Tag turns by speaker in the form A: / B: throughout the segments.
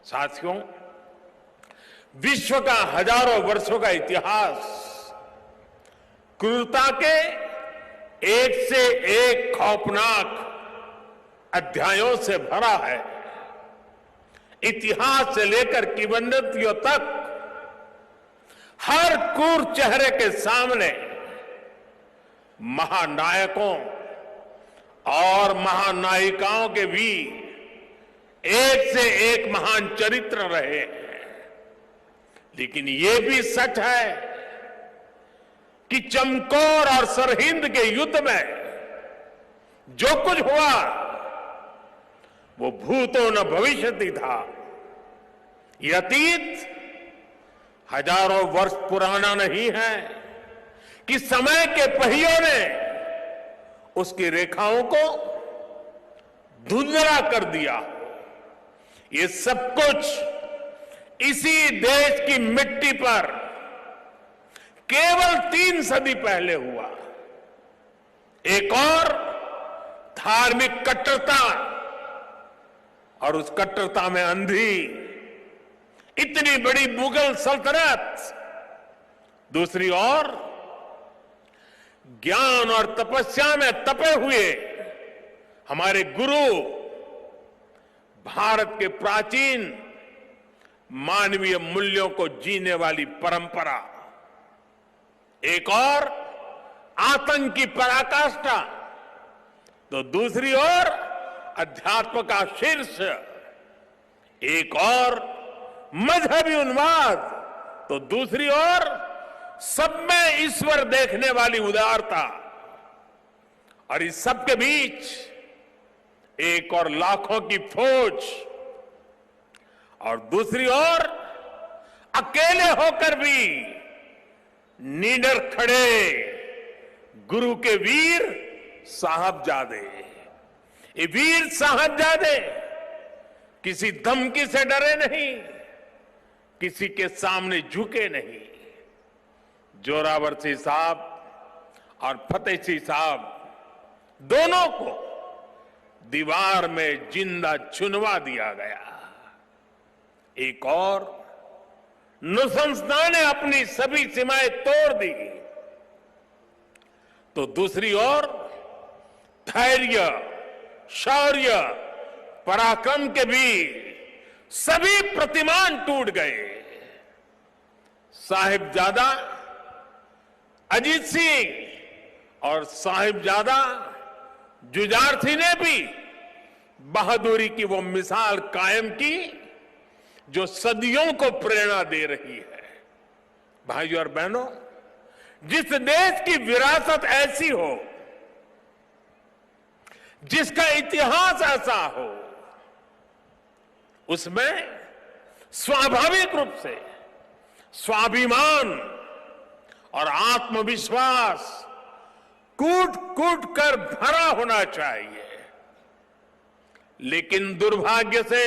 A: साथियों, विश्व का हजारों वर्षों का इतिहास क्रूरता के एक से एक खौफनाक अध्यायों से भरा है। इतिहास से लेकर किंवदंतियों तक हर क्रूर चेहरे के सामने महानायकों और महानायिकाओं के भी एक से एक महान चरित्र रहे हैं। लेकिन ये भी सच है कि चमकौर और सरहिंद के युद्ध में जो कुछ हुआ वो भूतो न भविष्यति था। ये अतीत हजारों वर्ष पुराना नहीं है कि समय के पहियों ने उसकी रेखाओं को धुंधला कर दिया। ये सब कुछ इसी देश की मिट्टी पर केवल 3 सदी पहले हुआ। एक और धार्मिक कट्टरता और उस कट्टरता में अंधी इतनी बड़ी मुगल सल्तनत, दूसरी ओर ज्ञान और तपस्या में तपे हुए हमारे गुरु, भारत के प्राचीन मानवीय मूल्यों को जीने वाली परंपरा, एक और आतंक की पराकाष्ठा, तो दूसरी ओर अध्यात्म का शीर्ष, एक और मजहबी उन्माद, तो दूसरी ओर सब में ईश्वर देखने वाली उदारता, और इस सब के बीच एक और लाखों की फौज, और दूसरी ओर अकेले होकर भी निडर खड़े गुरु के वीर साहबजादे। ये वीर साहबजादे किसी धमकी से डरे नहीं, किसी के सामने झुके नहीं। जोरावर सिंह साहब और फतेह सिंह साहब दोनों को दीवार में जिंदा चुनवा दिया गया। एक और नृशंसता ने अपनी सभी सीमाएं तोड़ दी, तो दूसरी ओर धैर्य, शौर्य, पराक्रम के भी सभी प्रतिमान टूट गए। साहिबजादा अजीत सिंह और साहिबजादा जुझार सिंह ने भी बहादुरी की वो मिसाल कायम की जो सदियों को प्रेरणा दे रही है। भाइयों और बहनों, जिस देश की विरासत ऐसी हो, जिसका इतिहास ऐसा हो, उसमें स्वाभाविक रूप से स्वाभिमान और आत्मविश्वास कूट कूट कर भरा होना चाहिए। लेकिन दुर्भाग्य से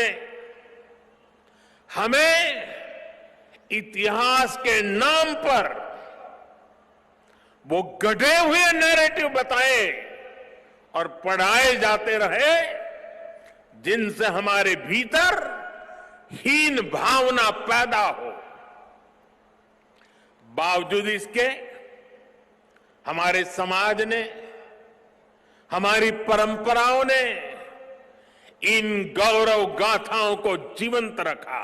A: हमें इतिहास के नाम पर वो गढ़े हुए नैरेटिव बताए और पढ़ाए जाते रहे, जिनसे हमारे भीतर हीन भावना पैदा हो। बावजूद इसके हमारे समाज ने, हमारी परंपराओं ने इन गौरव गाथाओं को जीवंत रखा।